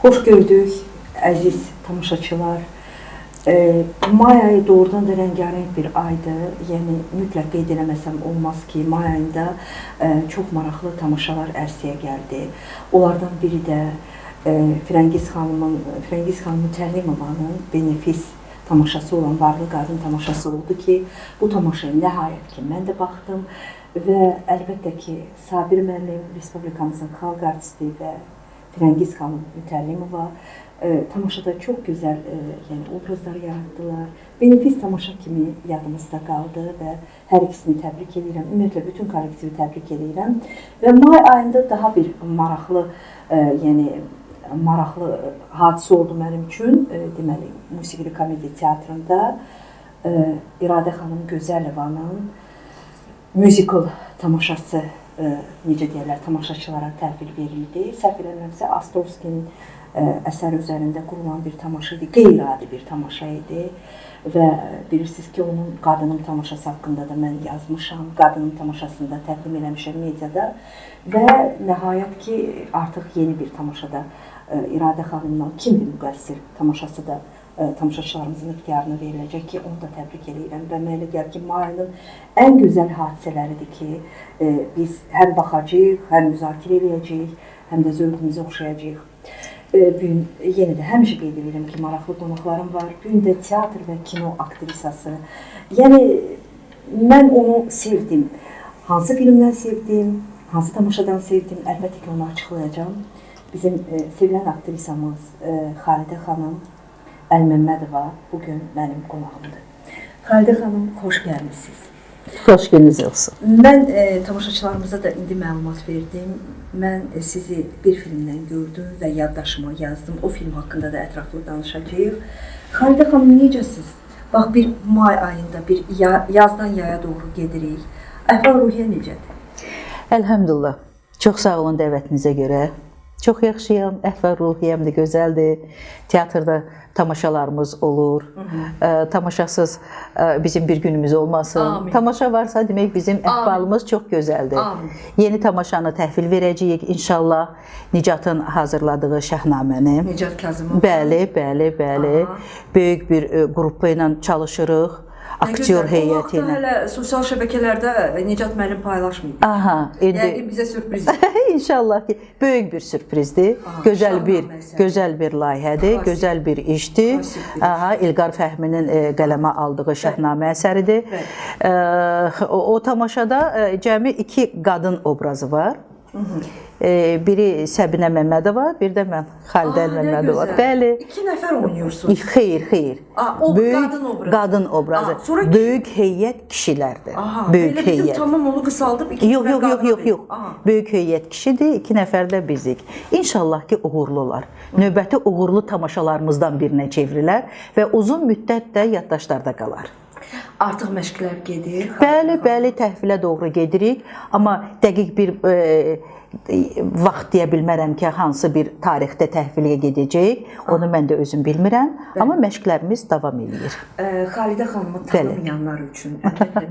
Xoş gördük, əziz tamaşaçılar. May ayı doğrudan da rəngarəng bir aydır. Yəni, mütləq qeyd eləməsəm olmaz ki, may ayında çox maraqlı tamaşalar ərsəyə gəldi. Onlardan biri də Firəngiz xanımın Tərlimovanın benefis tamaşası olan Varlı Qadın tamaşası oldu ki, bu tamaşaya nəhayət ki, mən də baxdım və əlbəttə ki, Sabir müəllim, Respublikamızın xalq artisti və Firəngiz xanım Tərlimova tamaşada çox gözəl obrazlar yaratdılar. Benefis tamaşa kimi yadımızda qaldı və hər ikisini təbrik edirəm. Ümumiyyətlə, bütün kollektivi təbrik edirəm. Və may ayında daha bir maraqlı hadisə oldu mənim üçün. Deməli, Musiqili Komediya Teatrında İradə xanım Gözəlivanın müzikal tamaşası, necə deyərlər, tamaşaçılara təhvil verildi. Səhv eləmirəmsə, Astrovskinin əsər üzərində qurulan bir tamaşa idi, qeyri-adi bir tamaşa idi və bilirsiniz ki, onun Qadının tamaşası haqqında da mən yazmışam, Qadının tamaşasını da təqdim eləmişəm mediada və nəhayət ki, artıq yeni bir tamaşada İradə xanımla Kimdir Müqəssir tamaşası da tamaşaçılarımızın ixtiyarına veriləcək ki, onu da təbrik edirəm və mənə elə gəlir ki, may ayının ən gözəl hadisələridir ki, biz həm baxacağıq, həm müzakirə edəcəyik, həm də zövqümüzü oxşayacağıq. Bugün yenə də həmişə qeyd edirəm ki, maraqlı qonaqlarım var. Bugün də teatr və kino aktrisası. Yəni, mən onu sevdim. Hansı filmdən sevdim, hansı tamaşadan sevdim, əlbəttə ki, onu açıqlayacağım. Bizim sevilən aktrisamız Xalidə xanım Əlməmmədova bugün mənim qonağımdır. Xalidə xanım, xoş gəlmişsiniz. Xoş gününüz olsun. Mən tamaşaçılarımıza da indi məlumat verdim. Mən sizi bir filmdən gördüm və yaddaşıma yazdım. O film haqqında da ətraflı danışacağıq. Xalidə xanım, necəsiz? Bax, bir may ayında, bir yazdan yaya doğru gedirik. Əhval-ruhiyyə necədir? Əlhəmdülillah. Çox sağ olun dəvətinizə görə. Çox yaxşıyam, əhval-ruhiyyəm də gözəldir. Teatrda tamaşalarımız olur. Tamaşasız bizim bir günümüz olmasın. Amin. Tamaşa varsa demək bizim əhvalımız çox gözəldir. Amin. Yeni tamaşanı təhvil verəcəyik inşallah. Nicatın hazırladığı Şəhnaməni. Nicat Kazımov. Bəli. Böyük bir qrupa ilə çalışırıq. Aktyor heyəti ilə. Hələ sosial şəbəkələrdə Nicat müəllim paylaşmayıb. Aha, indi Yəqin bizə sürpriz. İnşallah ki, böyük bir sürprizdir. Gözəl bir layihədir, gözəl bir işdir. Aha, İlqar Fəhminin qələmə aldığı Şəhnamə əsəridir. O tamaşada cəmi 2 qadın obrazı var. Biri Səbinə Məmmədova, bir də mən Xalidə Məmmədova. Bəli. 2 nəfər oynuyorsunuz. Xeyr. O böyük qadın obrazı. Qadın obrazı. Böyük heyət kişilərdir. Böyük heyət. Tamam, onu qısaldıb 2 nəfər qadın. Yox. Böyük heyət kişidir, 2 nəfər də bizik. İnşallah ki, uğurlu olar. Növbəti uğurlu tamaşalarımızdan birinə çevrilər və uzun müddət də yaddaşlarda qalar. Artıq məşqlər gedir. Bəli, təhvilə doğru gedirik. Amma dəqiq bir vaxt deyə bilmərəm ki, hansı bir tarixdə təhviliyə gedəcəyik. Onu mən də özüm bilmirəm. Amma məşqlərimiz davam edir. Xalidə xanımı tanımayanlar üçün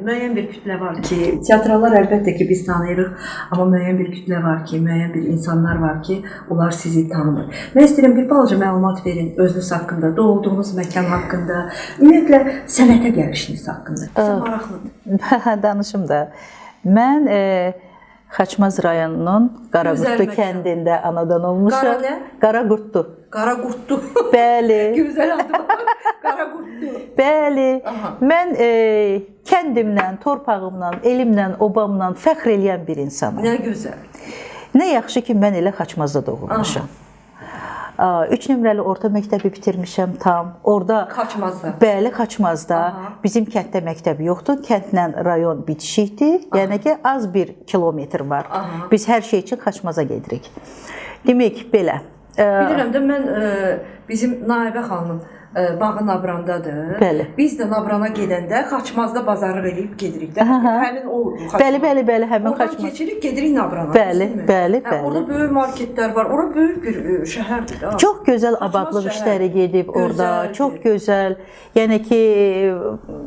müəyyən bir kütlə var ki, teatrallar əlbəttə ki, biz tanıyırıq. Amma müəyyən bir kütlə var ki, müəyyən bir insanlar var ki, onlar sizi tanımır. Mən istəyirəm bir balaca məlumat verin özünüz haqqında, doğulduğunuz məkan haqqında, ümumiyyətlə sənətə gəlişiniz haqqında. Sizə maraqlıdır. Danışım da. Mən Xaçmaz rayonunun Qaraqurtdu kəndində anadan olmuşam. Qaraqurtdu. Qaraqurtdu. Bəli. Gözəl adı var. Qaraqurtdu. Bəli. Mən kəndimdən, torpağımdan, elimdən, obamdan fəxr eləyən bir insanım. Nə gözəl. Nə yaxşı ki, mən elə Xaçmazda doğulmuşam. 3 nömrəli orta məktəbi bitirmişəm tam. Orada Xaçmazda. Bəli, Xaçmazda. Bizim kənddə məktəb yoxdur. Kəndlə rayon bitişikdir. Yəni ki, az bir kilometr var. Biz hər şey üçün Xaçmaza gedirik. Demək belə. Bilirəm də, mən bizim Naibə xanımın bağı Nabrandadır. Bəli. Biz də Nabrana gedəndə Xaçmazda bazarlıq edib gedirik də. Həmin o Xaçmaz. Bəli, həmin Xaçmaz. Oradan keçirik, gedirik Nabrana. Bəli. Orada böyük marketlər var. Ora böyük bir şəhərdir də. Çox gözəl abadlıq işləri gedib orada. Çox gözəl. Yəni ki,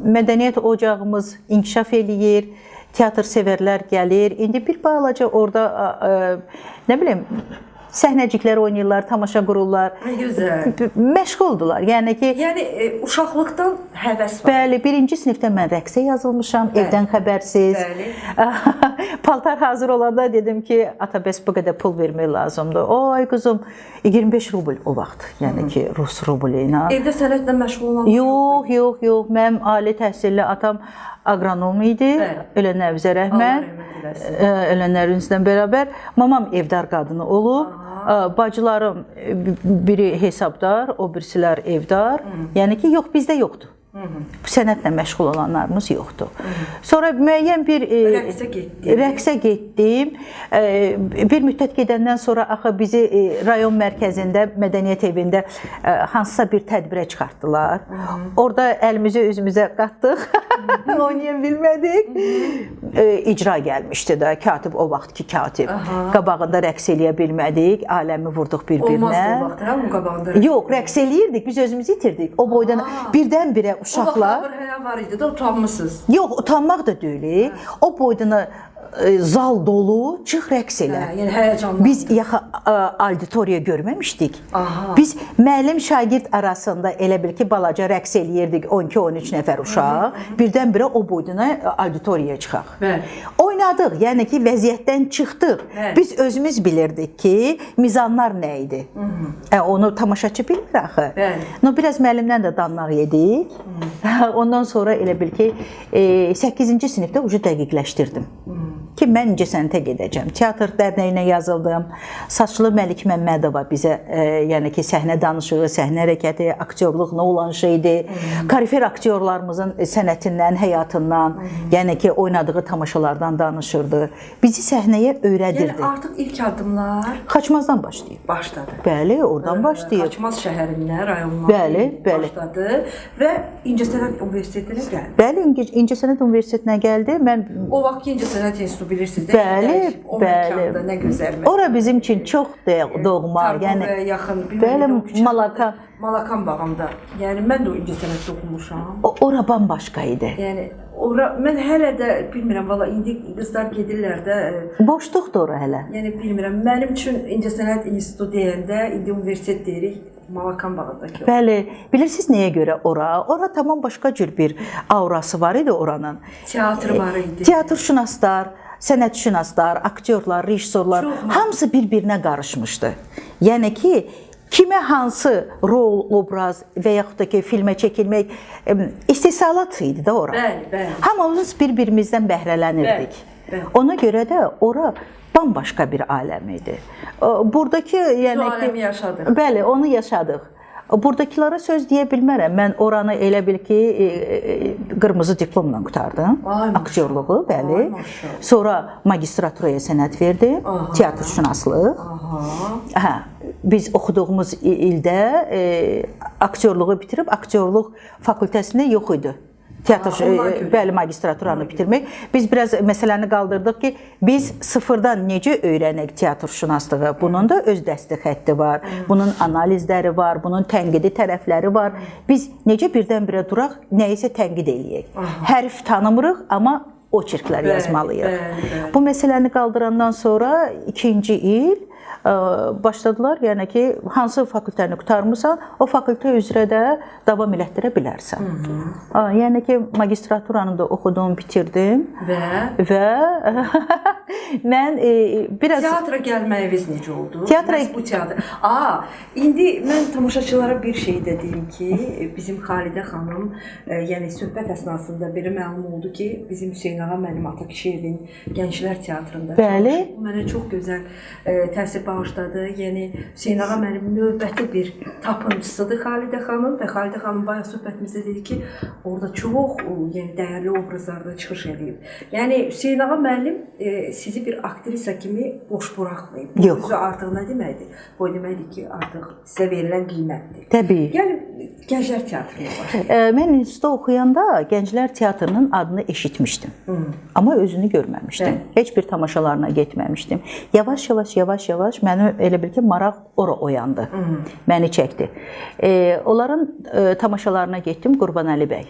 mədəniyyət ocağımız inkişaf eləyir. Teatr sevərlər gəlir. İndi bir balaca orada nə bilim Səhnəciklər oynayırlar, tamaşa qururlar. Nə gözəl. Məşğuldular. Yəni ki, uşaqlıqdan həvəs var. Bəli, 1-ci sinifdə mən rəqsə yazılmışam, evdən xəbərsiz. Bəli. Paltar hazır olanda dedim ki, ata bəs bu qədər pul vermək lazımdır. Ay qızım, 25 rubl o vaxt. Yəni ki, rus rubli ilə. Evdə sənətlə məşğul olan? Yox. Mənim ali təhsilli atam aqronom idi. Ölənəvizə rəhmət. Ölənlərinizlə bərabər. Mamam evdar qadını olub. Bacılarım biri hesabdar, o birisilər evdar. Yəni ki, yox, bizdə yoxdur. Sənətlə məşğul olanlarımız yoxdur. Sonra müəyyən bir rəqsə getdim. Bir müddət gedəndən sonra axı bizi rayon mərkəzində, mədəniyyət evində hansısa bir tədbirə çıxartdılar. Orada əlimizi üzümüzə qatdıq. Oynaya bilmədik. İcra gəlmişdi də, katib o vaxtki katib. Qabağında rəqs eləyə bilmədik. Aləmi vurduq bir-birinə. Olmazdı o vaxt, hə? Qabağında rəqs. Yox, rəqs eləyirdik. Biz özümüzü itirdik. O boydan birdən-birə uşaqlar. O vaxt həya var idi də, utanmısınız. Yox, utanmaq da deyil. O boydana zal dolu, çıx rəqs elə. Yəni həyəcanlı. Biz auditoriya görməmişdik. Biz müəllim şagird arasında elə bil ki, balaca rəqs eləyirdik 12-13 nəfər uşaq. Birdən-birə o boydana auditoriyaya çıxaq. Oynadıq, yəni ki, vəziyyətdən çıxdıq. Biz özümüz bilirdik ki, mizanlar nə idi. Onu tamaşaçı bilmir axı. Biraz müəllimdən də danlaq yedik. Ondan sonra elə bil ki, 8-ci sinifdə ucu dəqiqləşdirdim. Ki, mən incəsənətə gedəcəm. Teatr dərnəyinə yazıldım. Saçlı Məlik Məmmədova bizə, yəni ki, səhnə danışığı, səhnə hərəkəti, aktyorluq nə olan şeydir. Karifer aktyorlarımızın sənətindən, həyatından, yəni ki, oynadığı tamaşalardan danışırdı. Bizi səhnəyə öyrədirdi. Yəni artıq ilk addımlar Xaçmazdan başlayıb. Başladı. Bəli, oradan başlayıb. Xaçmaz şəhərindən, rayonundan başladı və İncəsənət Universitetinə gəldi. Bəli, İncəsənət Universitetinə gəldi. O vaxt İncəsənət İnstitutu bilirsiniz də. Bəli. Nə gözəl. Ora bizim üçün çox doğma, yəni yaxın. Bəli, Malakan. Malakan bağında. Yəni mən də o İncəsənətdə oxumuşam. Ora bambaşqa idi. Yəni ora mən hələ də bilmirəm, valla indi qızlar gedirlər də. Boşluqdur ora hələ. Yəni bilmirəm. Mənim üçün İncəsənət İnstitutu deyəndə indi universitet deyirik. Malakan bağındakı. Bəli, bilirsiniz nəyə görə ora? Ora tamam başqa cür bir aurası var idi oranın. Teatr var idi. Teatrşünaslar, sənətşünaslar, aktyorlar, rejissorlar hamısı bir-birinə qarışmışdı. Yəni ki, kimə hansı rol, obraz və yaxud da ki, filmə çəkilmək istehsalat idi da ora. Bəli. Hamımız bir-birimizdən bəhrələnirdik. Ona görə də ora bambaşqa bir aləm idi. Buradakı, yəni ki, aləmi yaşadıq. Bəli, onu yaşadıq. Buradakilara söz deyə bilmərəm. Mən oranı elə bil ki, qırmızı diplomla qutardım. Aktyorluğu, bəli. Sonra magistraturaya sənət verdim. Teatrşünaslıq. Biz oxuduğumuz ildə aktyorluğu bitirib, aktyorluq fakültəsində yox idi. Bəli, magistraturanı bitirmək. Biz biraz məsələni qaldırdıq ki, biz sıfırdan necə öyrənək teatrşünaslığı? Bunun da öz dəsti xətti var, bunun analizləri var, bunun tənqidi tərəfləri var. Biz necə birdən-birə duraq, nəyisə tənqid eləyək. Hərf tanımırıq, amma oçirklər yazmalıyıq. Bu məsələni qaldırandan sonra 2-ci il başladılar, yəni ki, hansı fakültəni qutarmısan, o fakültə üzrə də davam elətdirə bilərsən. Yəni ki, magistraturanı da oxudum, bitirdim və mən biraz... Teatra gəlməyiniz necə oldu? Bu teatr. İndi mən tamaşaçılara bir şey də deyim ki, bizim Xalidə xanım, yəni söhbət əsnasında biri məlum oldu ki, bizim Hüseyn Ağa mənim Atakişiyevin Gənclər Teatrında çalışıb. Bu mənə çox gözəl təsir bağışladı. Yəni Hüseyn Ağa mənim növbəti bir tapıncısıdır Xalidə xanım və Xalidə xanım bayaq söhbətimizdə dedi ki, orada çox dəyərli obrazlarda çıxış edib. Yəni Hüseyn Ağa müəllim sizi bir aktrisa kimi boş buraxmayıb. Bu özü artıq nə deməkdir? Bu deməkdir ki, artıq sizə verilən qiymətdir. Təbii. Yəni Gənclər Teatrına başlayıb. Mən institutda oxuyanda Gənclər Teatrının adını eşitmişdim. Amma özünü görməmişdim. Heç bir tamaşalarına getməmişdim. Yavaş-yavaş məni elə bil ki, maraq ora oyandı. Məni çəkdi. Onların tamaşalarına getdim Qurbanəli bəy.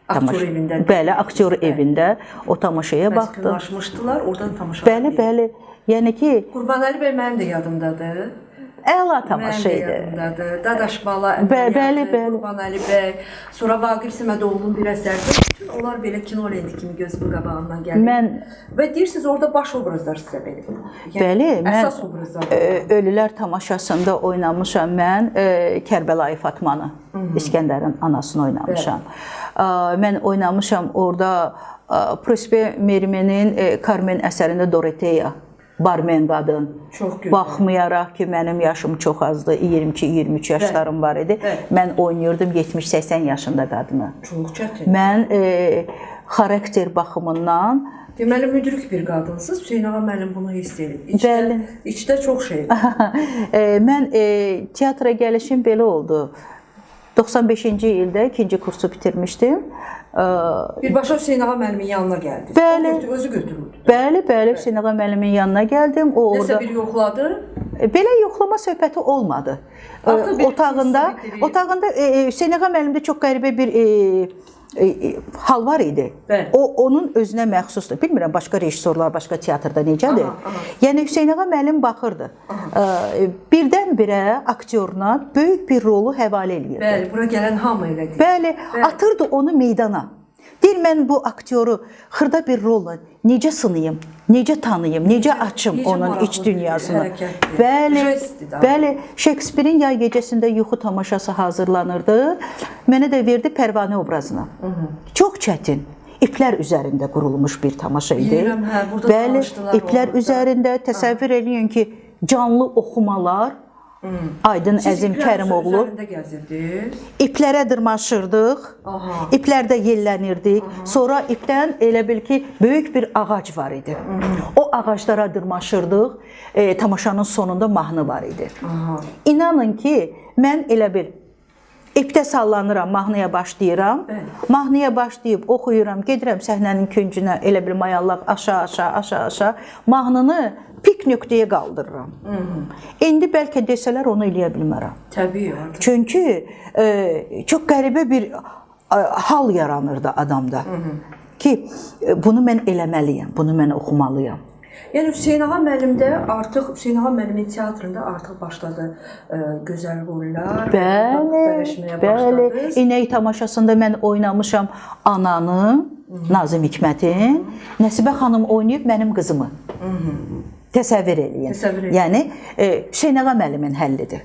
Aktyor evində. Bəli, aktyor evində o tamaşaya baxdım. Məskunlaşmışdılar, oradan tamaşalar. Bəli. Yəni ki... Qurbanəli bəy mənim də yadımdadır. əla tamaşa idi. Yadımdadır. Dadaş Bala, Bəli. Qurbanəli bəy, sonra Vaqif Səmədoğlu'nun bir əsərdir. Bütün onlar belə kino lenti kimi gözümün qabağından gəlir. Və deyirsiniz orada baş obrazlar sizə belə. Bəli, əsas obrazlar. Ölülər tamaşasında oynamışam mən Kərbəlayı Fatmanı, İskəndərin anasını oynamışam. Mən oynamışam orada Prosper Merime'nin Carmen əsərində Doroteya, barmen qadın. Çox gözəl. Baxmayaraq ki, mənim yaşım çox azdı, 22-23 yaşlarım var idi. Mən oynayırdım 70-80 yaşında qadını. Çox çətin. Mən xarakter baxımından deməli, müdrik bir qadınsınız. Hüseyn ağa müəllim bunu hiss edib. İçdə çox şey var. Mən teatra gəlişim belə oldu. 95-ci ildə 2-ci kursu bitirmişdim. Birbaşa Hüseyn ağa müəllimin yanına gəldiniz. Bəli. Özü götürüldü. Bəli, Hüseyn ağa müəllimin yanına gəldim. O orada nəsə bir yoxladı. Belə yoxlama söhbəti olmadı. Otağında Hüseyn ağa müəllimdə çox qəribə bir hal var idi. O onun özünə məxsusdur. Bilmirəm başqa rejissorlar, başqa teatrda necədir. Yəni Hüseyn ağa müəllim baxırdı. Birdən-birə aktyoruna böyük bir rolu həvalə eləyirdi. Bəli, bura gələn hamı elə deyir. Bəli, atırdı onu meydana. Deyir, mən bu aktyoru xırda bir rolla necə sınayım, necə tanıyım, necə açım onun iç dünyasını. Bəli, Shakespeare'in Yay Gecəsində yuxu tamaşası hazırlanırdı. Mənə də verdi Pərvanə obrazına. Çox çətin, iplər üzərində qurulmuş bir tamaşa idi. Bəli, iplər üzərində təsəvvür eləyin ki, canlı oxumalar, Aydın Əzim Kərimoğlu. İplərə dırmaşırdıq, iplərdə yellənirdik. Sonra ipdən elə bil ki, böyük bir ağac var idi. O ağaclara dırmaşırdıq, tamaşanın sonunda mahnı var idi. İnanın ki, mən elə bil ipdə sallanıram, mahnıya başlayıram. Mahnıya başlayıb oxuyuram, gedirəm səhnənin küncünə, elə bil mayallaq aşağı. Mahnını pik nöqtəyə qaldırıram. İndi bəlkə desələr onu eləyə bilmərəm. Təbii. Çünki çox qəribə bir hal yaranırdı adamda. Ki, bunu mən eləməliyəm, bunu mən oxumalıyam. Yəni Hüseyn ağa müəllimdə artıq, Hüseyn ağa müəllimin teatrında artıq başladı gözəl rollar. Bəli. İnək tamaşasında mən oynamışam ananı, Nazım Hikmətin. Nəsibə xanım oynayıb mənim qızımı. Təsəvvür eləyin. Yəni Hüseyn ağa müəllimin həllidir.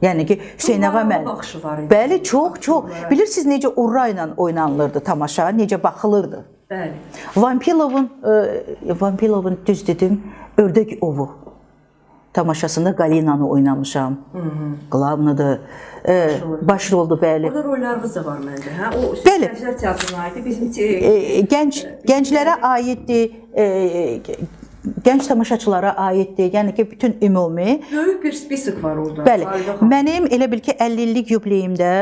Yəni ki, Hüseyn ağa müəllim. Bəli, çox. Bilirsiniz necə urra ilə oynanılırdı tamaşa, necə baxılırdı. Vampilovun düz dedim, Ördək ovu tamaşasında Galinanı oynamışam. Qlavnadır, başroldu, bəli. Orada rollarınız da var məndə. O Gənclər Teatrına aiddir. Gənclərə aiddir. Gənc tamaşaçılara aiddir. Yəni ki, bütün ümumi. Böyük bir spesik var orada. Bəli. Mənim elə bil ki, 50 illik yubileyimdə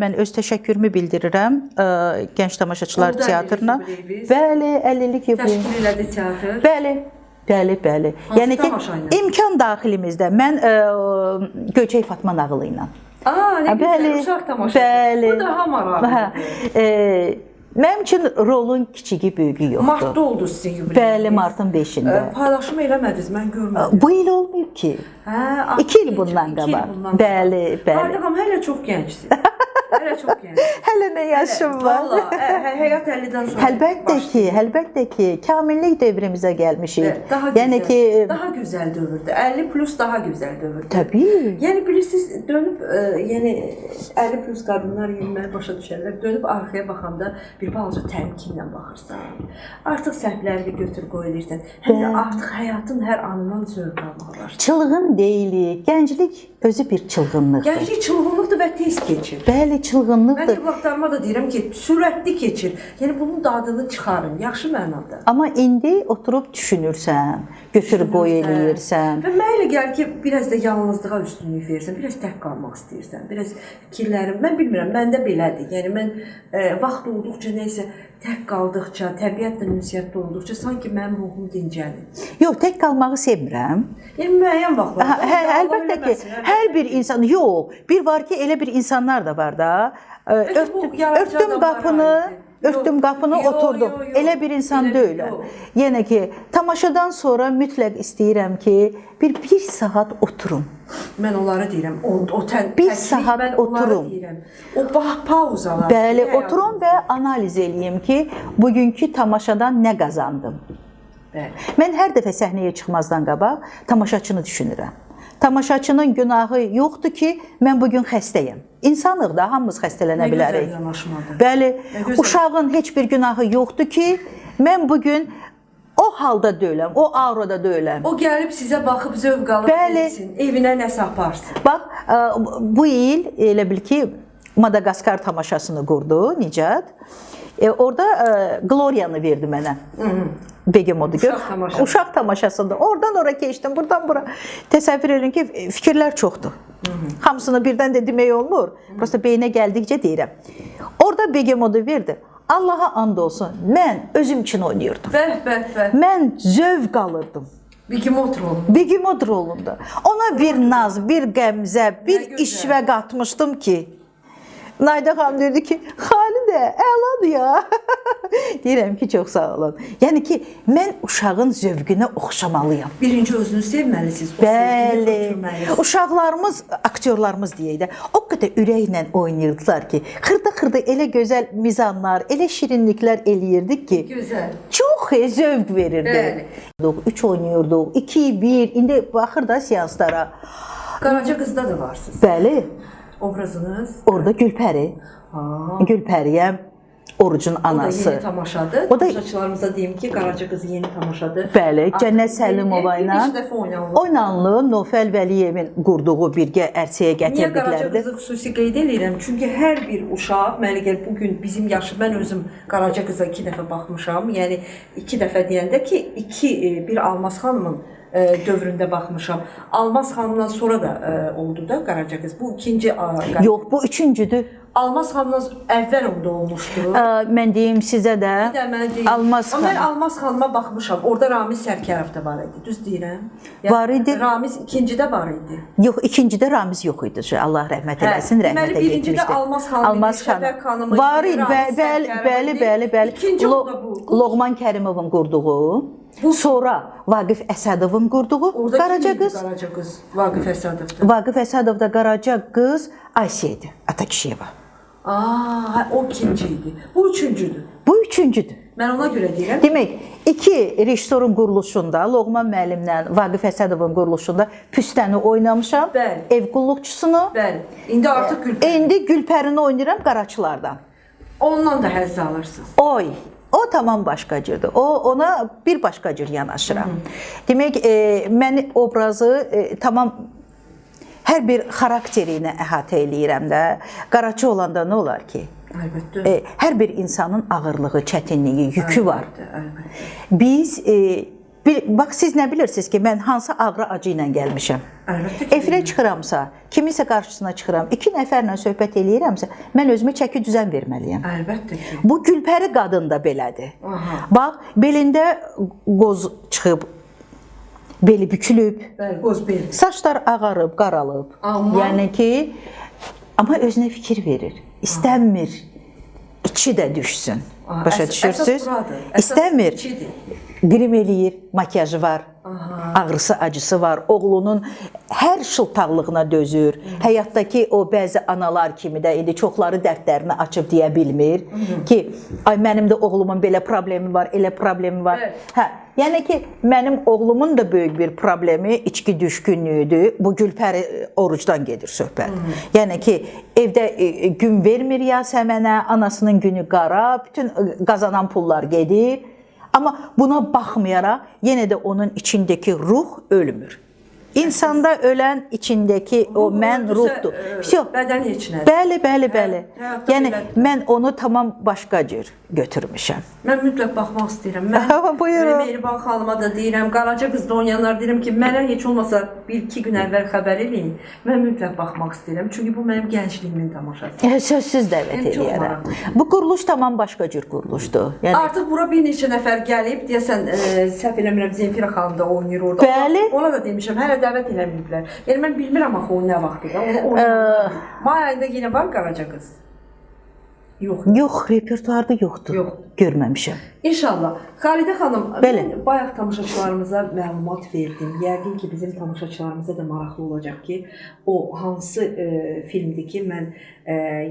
mən öz təşəkkürümü bildirirəm Gənc Tamaşaçılar Teatrına. Bəli, 50 illik yubileyim. Təşkil elədi teatr. Bəli. Yəni ki, imkan daxilimizdə mən Göyçək Fatma nağılı ilə. Nə gözəl, uşaq tamaşası. Bu daha maraqlıdır. Mənim üçün rolun kiçigi, böyüyü yoxdur. Martda oldu sizin yubileyiniz. Bəli, martın 5-də. Paylaşım eləmədiniz, mən görmədim. Bu il olmayıb ki. 2 il bundan qabaq. Bəli. Ardağım, hələ çox gəncsiz. Hələ nə yaşım var? Həyat 50-dən sonra. Əlbəttə ki, kamillik devrimizə gəlmişik. Daha gözəl dövrdür. 50 plus daha gözəl dövrdür. Təbii. Yəni bilirsiniz, dönüb, 50 plus qadınlar yenilməyi başa düşərlər. Dönüb arxaya baxanda bir balaca təmkinlə baxırsan. Artıq səhvlərini götür qoy edirsən. Həm də artıq həyatın hər anından zövq almağa başlayır. Çılğın deyilik. Gənclik özü bir çılğınlıqdır. Gənclik çılğınlıqdır və tez keçir. Bəli, çılğınlıqdır. Mən vaxtlarıma da deyirəm ki, sürətli keçir. Yəni bunun dadını çıxarın, yaxşı mənada. Amma indi oturub düşünürsən, götür qoy eləyirsən. Və mənə elə gəlir ki, biraz da yalnızlığa üstünlük verirsən, biraz tək qalmaq istəyirsən, biraz fikirlərim, mən bilmirəm, məndə belədir. Yəni mən vaxt olduqca nəysə tək qaldıqca, təbiətlə ünsiyyətdə olduqca sanki mənim ruhum dincəlir. Yox, tək qalmağı sevmirəm. Yəni müəyyən vaxtlar. Əlbəttə ki, hər bir insan, yox, bir var ki, elə bir insanlar da var da, Örtdüm qapını, oturdum. Elə bir insan deyiləm. Yəni ki, tamaşadan sonra mütləq istəyirəm ki, bir saat oturum. Mən onları deyirəm. Bir saat oturum. O pauzalar. Bəli, oturum və analiz eləyim ki, bugünkü tamaşadan nə qazandım. Bəli. Mən hər dəfə səhnəyə çıxmazdan qabaq tamaşaçını düşünürəm. Tamaşaçının günahı yoxdur ki, mən bugün xəstəyəm. İnsanıq da, hamımız xəstələnə bilərik. Bəli, uşağın heç bir günahı yoxdur ki, mən bugün o halda deyiləm, o aurada deyiləm. O gəlib sizə baxıb zövq alıb etsin, evinə nəsə aparsın. Bax, bu il elə bil ki, Madagaskar tamaşasını qurdu Nicat. Orada Gloriyanı verdi mənə. Begemodu gör. Uşaq tamaşasında. Oradan ora keçdim, buradan bura. Təsəvvür edin ki, fikirlər çoxdur. Hamısını birdən də demək olmur. Prosta beynə gəldikcə deyirəm. Orada Begemodu verdi. Allaha and olsun, mən özüm üçün oynayırdım. Mən zövq alırdım. Begimod rolunda. Ona bir naz, bir qəmzə, bir işvə qatmışdım ki, Nayda xanım deyirdi ki, Xalidə, əladır ya. Deyirəm ki, çox sağ olun. Yəni ki, mən uşağın zövqünə oxşamalıyam. Birinci özünü sevməlisiniz. Bəli. Uşaqlarımız, aktyorlarımız deyək də, o qədər ürəklə oynayırdılar ki, xırda-xırda elə gözəl mizanlar, elə şirinliklər eləyirdik ki, çox zövq verirdi. 3 oynayırdıq, 2-1, indi baxır da seanslara. Qaraca qızda da varsınız. Bəli. Obrazınız? Orada Gülpəri. Gülpəriyəm, Orucun anası. O da yeni tamaşadır. Tamaşaçılarımıza deyim ki, Qaraca qızı yeni tamaşadır. Bəli, Cənnət Səlimova ilə oynanılıb. Nofəl Vəliyevin qurduğu birgə ərsəyə gətirdikləridir. Niyə Qaraca qızı xüsusi qeyd edirəm? Çünki hər bir uşaq, mənə gəl bugün bizim yaşı, mən özüm Qaraca qıza 2 dəfə baxmışam. Yəni 2 dəfə deyəndə ki, bir Almaz xanımın dövründə baxmışam. Almaz xanımdan sonra da oldu da Qaraca qız. Bu ikinci... Yox, bu üçüncüdür. Almaz xanımdan əvvəl onda olmuşdu. Mən deyim sizə də. Bir də mənə deyim. Mən Almaz xanıma baxmışam. Orada Ramiz Sərkərov da var idi. Düz deyirəm. Var idi. Ramiz ikincidə var idi. Yox, ikincidə Ramiz yox idi. Allah rəhmət eləsin, rəhmətə getmişdi. Birincidə Almaz xanım, Şəfəq xanımı, var idi. Bəli. İkinci o da bu. Loğman Kərimovun qurduğu. Sonra Vaqif Əsədovun qurduğu Qaraca qız. Qaraca qız Vaqif Əsədovda. Vaqif Əsədovda Qaraca qız Ayşə idi, Atakişiyeva. O ikinci idi. Bu üçüncüdür. Bu üçüncüdür. Mən ona görə deyirəm. Demək, 2 rejissorun quruluşunda, Loğman müəllimlə Vaqif Əsədovun quruluşunda Püstəni oynamışam. Bəli. Ev qulluqçusunu. Bəli. İndi artıq Gülpəri. İndi Gülpərini oynayıram Qaraçılardan. Ondan da həzz alırsınız. Oy. O tamam başqa cürdür. Ona bir başqa cür yanaşıram. Demək, mən obrazı tamam hər bir xarakteri ilə əhatə eləyirəm də. Qaraçı olanda nə olar ki? Əlbəttə. Hər bir insanın ağırlığı, çətinliyi, yükü var. Əlbəttə. Biz, bax siz nə bilirsiniz ki, mən hansı ağrı acı ilə gəlmişəm? Əlbəttə ki. Efirə çıxıramsa, kimisə qarşısına çıxıram, 2 nəfərlə söhbət eləyirəmsə, mən özümə çəki düzən verməliyəm. Əlbəttə ki. Bu Gülpəri qadın da belədir. Bax, belində qoz çıxıb, beli bükülüb, qoz bel. Saçlar ağarıb, qaralıb. Yəni ki, amma özünə fikir verir, istəmir, içi də düşsün. Başa düşürsünüz? İstəmir, qrim eləyir, makyajı var, ağrısı, acısı var, oğlunun hər şıltaqlığına dözür. Həyatdakı o bəzi analar kimi də indi çoxları dərdlərini açıb deyə bilmir ki, ay mənim də oğlumun belə problemi var, elə problemi var. Yəni ki, mənim oğlumun da böyük bir problemi içki düşkünlüyüdür. Bu Gülpəri Orucdan gedir söhbət. Yəni ki, evdə gün vermir Yasəmənə, anasının günü qara, bütün qazanan pullar gedir. Amma buna baxmayaraq, yenə də onun içindəki ruh ölmür. İnsanda ölən içindəki o mən ruhdur. Bədən heç nə. Bəli. Yəni mən onu tamam başqa cür götürmüşəm. Mən mütləq baxmaq istəyirəm. Mən Mehriban xanıma da deyirəm, Qaraca qızda oynayanlar deyirəm ki, mənə heç olmasa 1-2 gün əvvəl xəbər eləyin. Mən mütləq baxmaq istəyirəm. Çünki bu mənim gəncliyimin tamaşası. Sözsüz dəvət edirəm. Bu quruluş tamam başqa cür quruluşdur. Artıq bura bir neçə nəfər gəlib, deyəsən səhv eləmirəm, Zemfira xanım da oynayır orada. Bəli. Ona da demişəm, hələ dəvət eləməyiblər. Yəni mən bilmirəm axı o nə vaxtıdır. May ayında yenə var Qaraca qız. Yox. Yox, repertuarda yoxdur. Yox. Görməmişəm. İnşallah. Xalidə xanım, Bəli. mən bayaq tamaşaçılarımıza məlumat verdim. Yəqin ki, bizim tamaşaçılarımıza da maraqlı olacaq ki, o hansı filmdir ki, mən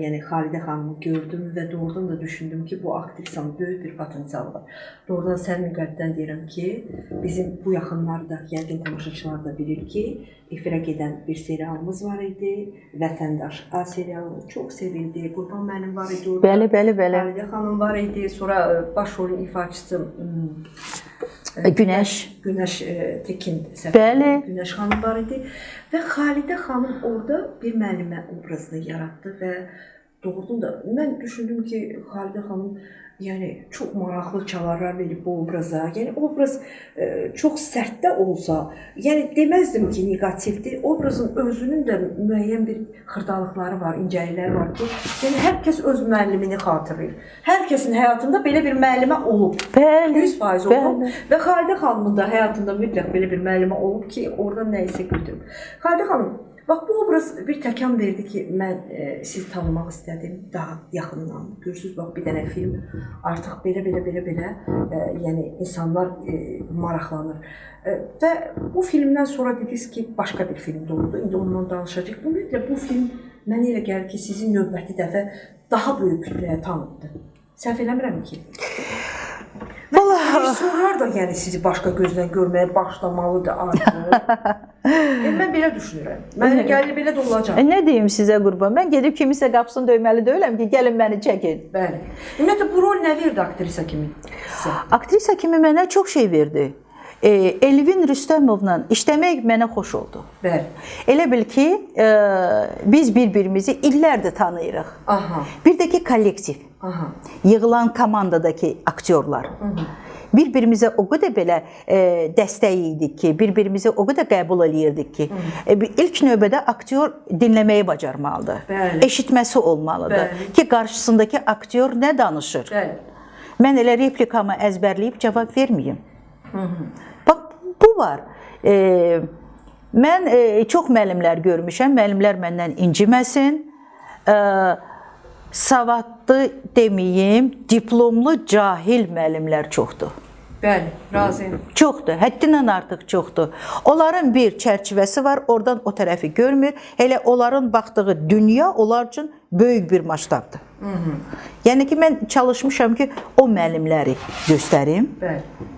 yəni Xalidə xanımı gördüm və doğrudan da düşündüm ki, bu aktrisanın böyük bir potensialı var. Doğrudan səmimi qəlbdən deyirəm ki, bizim bu yaxınlarda yəqin tamaşaçılar da bilir ki, efirə gedən bir serialımız var idi. Vətəndaş A serialı çox sevildi. Qurban müəllim var idi orada. Bəli, bəli, bəli. Xalidə xanım var idi. Sonra baş rolun ifaçısı Günəş Tekin Bəli. Günəş xanım var idi və Xalidə xanım orada bir müəllimə obrazını yaratdı və doğrudan da mən düşündüm ki, Xalidə xanım yəni çox maraqlı çalarlar verib bu obraza. Yəni obraz çox sərt də olsa, yəni deməzdim ki, neqativdir. Obrazın özünün də müəyyən bir xırdalıqları var, incəlikləri var ki, yəni hər kəs öz müəllimini xatırlayır. Hər kəsin həyatında belə bir müəllimə olub. Bəli. 100% olub və Xalidə xanımın da həyatında mütləq belə bir müəllimə olub ki, oradan nə isə götürüb. Xalidə xanım, bax bu obraz bir təkan verdi ki, mən sizi tanımaq istədim daha yaxından. Görürsüz, bax bir dənə film artıq belə yəni insanlar maraqlanır. Və bu filmdən sonra dediniz ki, başqa bir film də oldu. İndi ondan danışacağıq. Ümumiyyətlə bu film mənə elə gəlir ki, sizi növbəti dəfə daha böyük kütləyə tanıtdı. Səhv eləmirəm ki? Rejissorlar da yəni sizi başqa gözdən görməyə başlamalıdır artıq. Mən belə düşünürəm. Mənə gəlir belə də olacaq. Nə deyim sizə Qurban? Mən gedib kimisə qapısını döyməli deyiləm ki, gəlin məni çəkin. Bəli. Ümumiyyətlə bu rol nə verdi aktrisa kimi sizə? Aktrisa kimi mənə çox şey verdi. Elvin Rüstəmovla işləmək mənə xoş oldu. Bəli. Elə bil ki, biz bir-birimizi illərdir tanıyırıq. Aha. Bir də ki, kollektiv. Aha. Yığılan komandadakı aktyorlar. Bir-birimizə o qədər belə dəstək idik ki, bir-birimizi o qədər qəbul eləyirdik ki, ilk növbədə aktyor dinləməyi bacarmalıdır. Bəli. Eşitməsi olmalıdır. Bəli. Ki, qarşısındakı aktyor nə danışır? Bəli. Mən elə replikamı əzbərləyib cavab verməyim. Bax, bu var. Mən çox müəllimlər görmüşəm. Müəllimlər məndən inciməsin. Savadlı deməyim, diplomlu cahil müəllimlər çoxdur. Bəli, razıyam. Çoxdur, həddindən artıq çoxdur. Onların bir çərçivəsi var, oradan o tərəfi görmür. Elə onların baxdığı dünya onlar üçün böyük bir maştabdır. Yəni ki, mən çalışmışam ki, o müəllimləri göstərim. Bəli.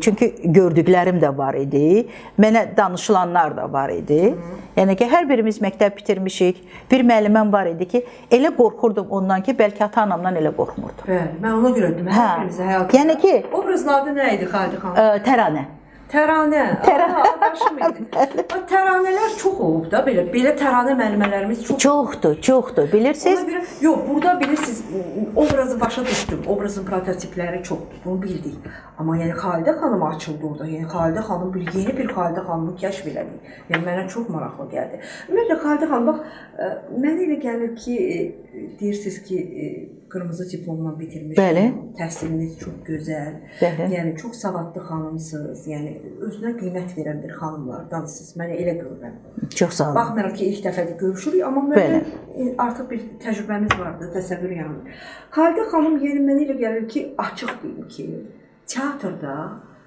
Çünki gördüklərim də var idi, mənə danışılanlar da var idi. Yəni ki, hər birimiz məktəb bitirmişik. Bir müəlliməm var idi ki, elə qorxurdum ondan ki, bəlkə ata-anamdan elə qorxmurdum. Bəli, mən ona görə dedim, hər birimizin həyatında. Yəni ki, obrazın adı nə idi Xalidə xanım? Təranə. Təranə. Adaşım idi. Təranələr çox olub da, belə təranə müəllimələrimiz çox. Çoxdur, bilirsiniz? Ona görə, yox, burada bilirsiniz, obrazı başa düşdüm, obrazın prototipləri çoxdur, bunu bildik. Amma yəni Xalidə xanım açıldı orada, yəni Xalidə xanım yeni bir Xalidə xanımı kəşf elədik. Yəni mənə çox maraqlı gəldi. Ümumiyyətlə Xalidə xanım, bax, mənə elə gəlir ki, deyirsiniz ki, qırmızı diplomla bitirmiş, təhsiliniz çox gözəl, yəni çox savadlı xanımsınız, yəni özünə qiymət verən bir xanımlardansınız, mənə elə görürəm. Çox sağ olun. Baxmayaraq ki, ilk dəfədir görüşürük, amma mənə artıq bir təcrübəmiz vardı, təsəvvür yanı. Xalidə xanım, yəni mənə elə gəlir ki, açıq deyim ki, teatrda,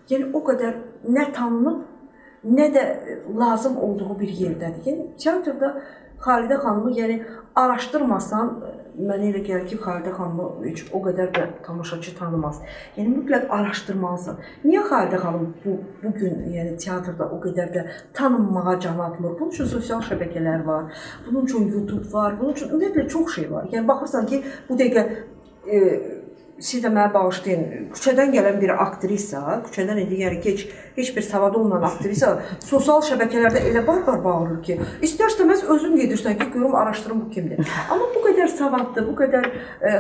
yəni o qədər nə tanınıb, nə də lazım olduğu bir yerdədir. Yəni teatrda Xalidə xanımı, yəni araşdırmasan, mənə elə gəlir ki, Xalidə xanımı heç o qədər də tamaşaçı tanımaz. Yəni mütləq araşdırmalısan. Niyə Xalidə xanım bugün yəni teatrda o qədər də tanınmağa can atmır? Bunun üçün sosial şəbəkələr var, bunun üçün YouTube var, bunun üçün ümumiyyətlə çox şey var. Yəni baxırsan ki, bu dəqiqə siz də mənə bağışlayın, küçədən gələn bir aktrisa, küçədən idi, yəni ki, heç bir savadı olmayan aktrisa sosial şəbəkələrdə elə barbar bağırır ki, istər-istəməz özün gedirsən ki, görüm, araşdırım bu kimdir. Amma bu qədər savadlı, bu qədər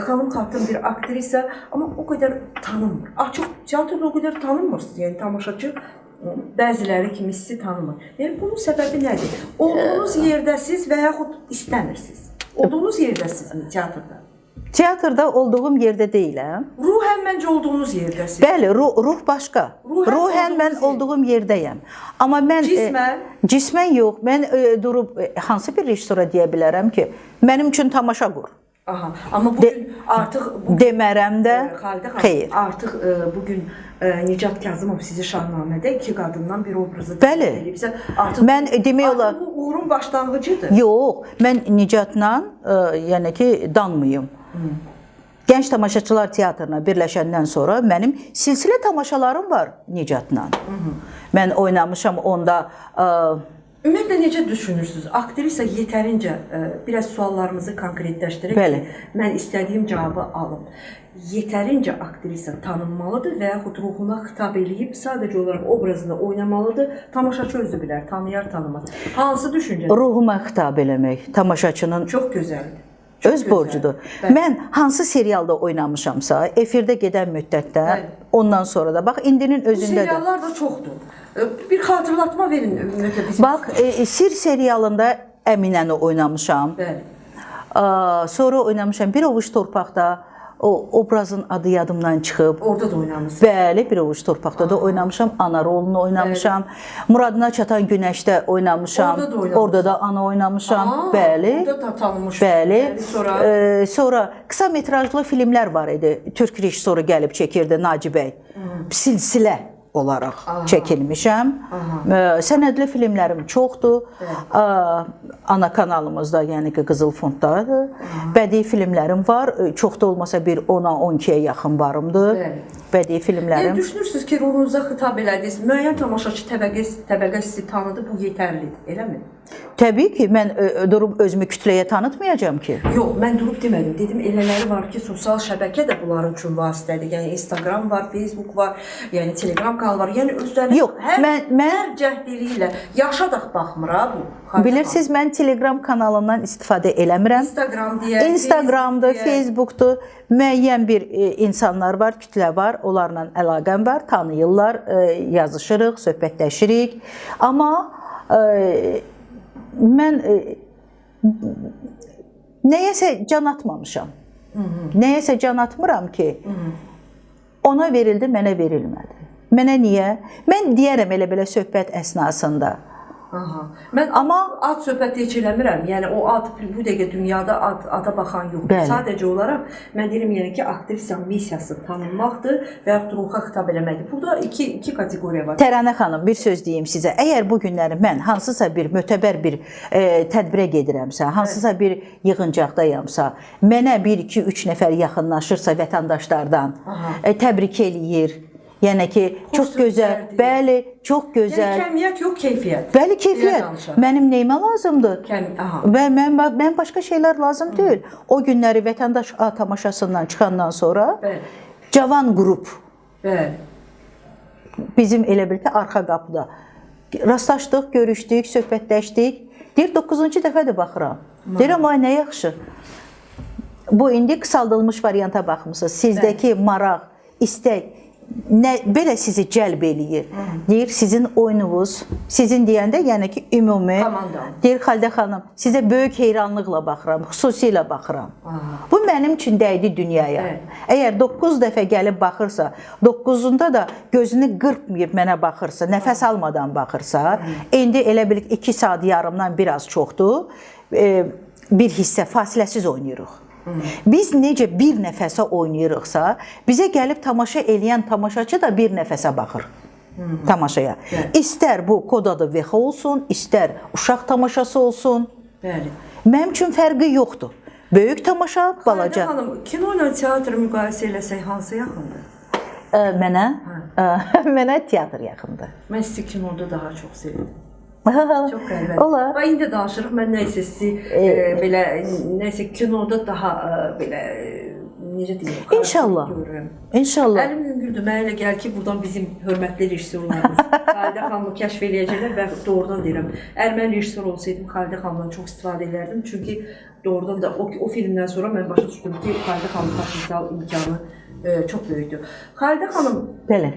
xanım xatın bir aktrisa, amma o qədər tanınmır. Açıq teatrda o qədər tanınmırsınız, yəni tamaşaçı bəziləri kimi sizi tanımır. Yəni bunun səbəbi nədir? Olduğunuz yerdəsiz və yaxud istəmirsiniz. Olduğunuz yerdəsizmi teatrda? Teatrda olduğum yerdə deyiləm. Ruhən məncə olduğunuz yerdəsiz. Bəli, ruh başqa. Ruhən mən olduğum yerdəyəm. Amma mən cismən yox. Mən durub hansı bir rejissora deyə bilərəm ki, mənim üçün tamaşa qur. Aha, amma bugün artıq demərəm də. Xalidə Xeyr. xanım, artıq bugün Nicat Kazımov sizi Şahnamədə iki qadından bir obrazı Bəli. eləyibsə, artıq Mən demək olar bu uğurun başlanğıcıdır. yox, mən Nicatla yəni ki danmayım. Gənc Tamaşaçılar Teatrına birləşəndən sonra mənim silsilə tamaşalarım var Nicatla. Mən oynamışam onda. Ümumiyyətlə necə düşünürsünüz? Aktrisa yetərincə biraz suallarımızı konkretləşdirək Bəli. ki, mən istədiyim cavabı alım. Yetərincə aktrisa tanınmalıdır və yaxud ruhuna xitab eləyib sadəcə olaraq obrazında oynamalıdır. Tamaşaçı özü bilər, tanıyar, tanımaz. Hansı düşüncə? Ruhuma xitab eləmək tamaşaçının Çox gözəldir. öz borcudur. Mən hansı serialda oynamışamsa, efirdə gedən müddətdə, ondan sonra da bax indinin Bu özündə də. seriallar da çoxdur. Bir xatırlatma verin ümumiyyətlə bizim. Bax, Sir serialında Əminəni oynamışam. Bəli. Sonra oynamışam Bir Ovuc Torpaqda. O obrazın adı yadımdan çıxıb. Orada da oynamışsınız. Bəli, Bir Ovuc Torpaqda da oynamışam. Ana rolunu oynamışam. Muradına Çatan Günəşdə oynamışam. Orada da oynamışsınız. Orada da ana oynamışam. Bəli. Orada da tanınmış. Bəli. Sonra Sonra qısa metrajlı filmlər var idi. Türk rejissoru gəlib çəkirdi Naci bəy. Silsilə olaraq çəkilmişəm. Sənədli filmlərim çoxdur. Ana kanalımızda, yəni ki, Qızıl Fonddadır. Bədii filmlərim var. Çox da olmasa bir 10-a 12-yə yaxın varımdır. Bədii filmlərim. Yəni düşünürsünüz ki, ruhunuza xitab elədiniz, müəyyən tamaşaçı təbəqə sizi tanıdı, bu yetərlidir, eləmi? Təbii ki, mən durub özümü kütləyə tanıtmayacağam ki. Yox, mən durub demədim. Dedim, elələri var ki, sosial şəbəkə də bunların üçün vasitədir. Yəni Instagram var, Facebook var, yəni Telegram kanalı var. Yəni özləri hər cəhdili ilə yaşadaq baxmır ha bu. Bilirsiniz, mən Telegram kanalından istifadə eləmirəm. Instagram deyək, Instagramdır, Facebookdur. Müəyyən bir insanlar var, kütlə var, onlarla əlaqəm var, tanıyırlar, yazışırıq, söhbətləşirik. Amma mən nəyəsə can atmamışam. Nəyəsə can atmıram ki, ona verildi, mənə verilmədi. Mənə niyə? Mən deyərəm elə belə söhbət əsnasında. Mən ad söhbəti heç eləmirəm. Yəni o ad bu dəqiqə dünyada ada baxan yoxdur. Sadəcə olaraq mən deyirəm yəni ki, aktrisanın missiyası tanınmaqdır və ya ruha xitab eləməkdir. Burada iki kateqoriya var. Təranə xanım, bir söz deyim sizə. Əgər bu günləri mən hansısa bir mötəbər bir tədbirə gedirəmsə, hansısa bir yığıncaqdayamsa, mənə 1, 2, 3 nəfər yaxınlaşırsa vətəndaşlardan təbrik eləyir. Yəni ki, çox gözəl, bəli, çox gözəl. Yəni kəmiyyət yox, keyfiyyət. Bəli, keyfiyyət. Mənim nəyimə lazımdır? Və mən başqa şeylər lazım deyil. O günləri vətəndaş tamaşasından çıxandan sonra cavan qrup bizim elə bil ki, arxa qapıda rastlaşdıq, görüşdük, söhbətləşdik. Deyir, 9-cu dəfədir baxıram. Deyirəm, ay, nə yaxşı. Bu indi qısaldılmış varianta baxmısınız. Sizdəki maraq, istək, belə sizi cəlb eləyir. Deyir, sizin oyununuz, sizin deyəndə, yəni ki, ümumi, deyir, Xalidə xanım, sizə böyük heyranlıqla baxıram, xüsusilə baxıram. Bu mənim üçün dəydi dünyaya. Əgər 9 dəfə gəlib baxırsa, 9-unda da gözünü qırpmayıb mənə baxırsa, nəfəs almadan baxırsa, indi elə bil 2 saat yarımdan biraz çoxdur, bir hissə fasiləsiz oynayırıq. Biz necə bir nəfəsə oynayırıqsa, bizə gəlib tamaşa eləyən tamaşaçı da bir nəfəsə baxır tamaşaya. İstər bu Kod adı Vexa olsun, istər uşaq tamaşası olsun. Mənim üçün fərqi yoxdur. Böyük tamaşa, balaca. Xalidə xanım, kino ilə teatr müqayisə eləsək hansı yaxındır? Mənə teatr yaxındır. Mən sizi kinoda daha çox sevirdim. Çox qəribə. Olar. Və indi danışırıq, mən nəysə sizi belə, nəysə kinoda daha belə, necə deyim, İnşallah. Görürüm. İnşallah. Əlim yüngüldür, mənə elə gəlir ki, buradan bizim hörmətli rejissorlarımız Xalidə xanımı kəşf eləyəcəklər və doğrudan deyirəm, əgər mən rejissor olsaydım, Xalidə xanımdan çox istifadə edərdim. Çünki doğrudan da o filmdən sonra mən başa düşdüm ki, Xalidə xanımın potensial imkanı çox böyükdür. Xalidə xanım, Bəli.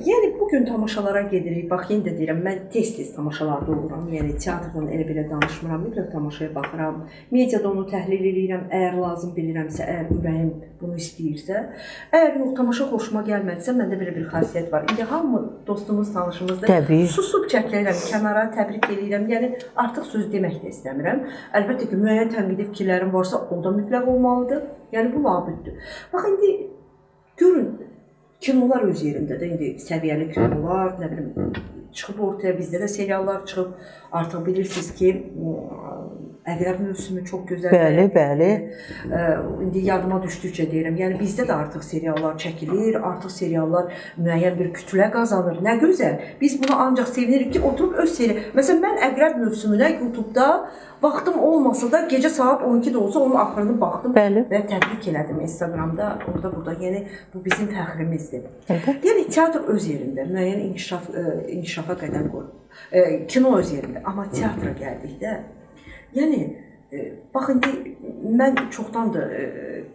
Yəni bu gün tamaşalara gedirik. Bax, yenə də deyirəm, mən tez-tez tamaşalarda oluram. Yəni teatrdan elə belə danışmıram, mütləq tamaşaya baxıram. Mediada onu təhlil edirəm, əgər lazım bilirəmsə, əgər ürəyim bunu istəyirsə. Əgər yox, tamaşa xoşuma gəlmədisə, məndə belə bir xasiyyət var. İndi hamı dostumuz, tanışımızdır. Susub çəkilirəm, kənara təbrik edirəm. Yəni artıq söz demək də istəmirəm. Əlbəttə ki, müəyyən tənqidi fikirlərim varsa, o da mütləq olmalıdır. Yəni bu labüddür. Bax, indi görün, kinolar öz yerində də, indi səviyyəli kinolar, nə bilim, çıxıb ortaya, bizdə də seriallar çıxıb. Artıq bilirsiniz ki, Əqrəb mövsümü çox gözəldir. Bəli. İndi yadıma düşdükcə deyirəm, yəni bizdə də artıq seriallar çəkilir, artıq seriallar müəyyən bir kütlə qazanır. Nə gözəl. Biz buna ancaq sevinirik ki, oturub öz serial. Məsələn, mən Əqrəb mövsümünə YouTube-da vaxtım olmasa da gecə saat 12-də olsa onun axırını baxdım və təbrik elədim Instagramda, orada burada. Yəni bu bizim fəxrimizdir. Yəni teatr öz yerində, müəyyən inkişafa qədəm qoyur. Kino öz yerində, amma teatra gəldikdə, yəni bax, indi mən çoxdandır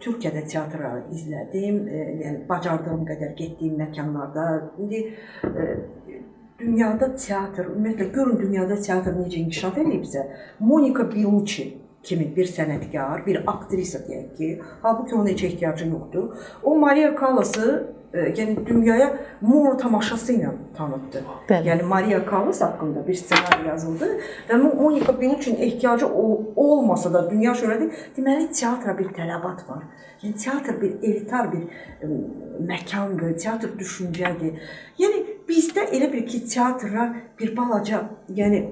Türkiyədə teatra izlədim, yəni bacardığım qədər getdiyim məkanlarda. İndi dünyada teatr, ümumiyyətlə görün dünyada teatr necə inkişaf edibsə, Monika Bellucci kimi bir sənətkar, bir aktrisa deyək ki, halbuki ona heç ehtiyacı yoxdur. O Maria Callas'ı yəni dünyaya mono tamaşası ilə tanıtdı. Yəni Maria Callas haqqında bir ssenari yazıldı və Monika Bellucci'nin ehtiyacı olmasa da dünya şöhrəti, deməli teatra bir tələbat var. Yəni teatr bir elitar bir məkandır, teatr düşüncədir. Yəni bizdə elə bir ki, teatrlar bir balaca, yəni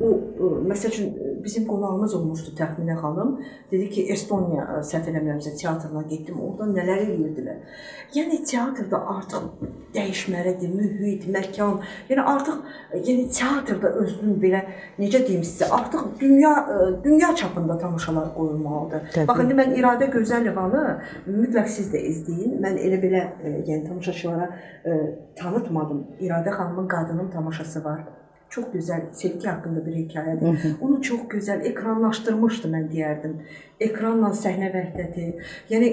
məsəl üçün bizim qonağımız olmuşdu Təxminə xanım. Dedi ki, Estoniya səhv eləmirəmsə teatrına getdim, orada nələr edirdilər. Yəni teatrda artıq dəyişməlidir, mühit, məkan. Yəni artıq teatrda özünün belə, necə deyim sizə, artıq dünya çapında tamaşalar qoyulmalıdır. Bax, indi mən İradə Gözəlivanı mütləq siz də izləyin. Mən elə belə tamaşaçılara tanıtmadım. İradə xanımın Qadının tamaşası var. Çox gözəl, sevgi haqqında bir hekayədir. Onu çox gözəl ekranlaşdırmışdı, mən deyərdim. Ekranla səhnə vəhdəti, yəni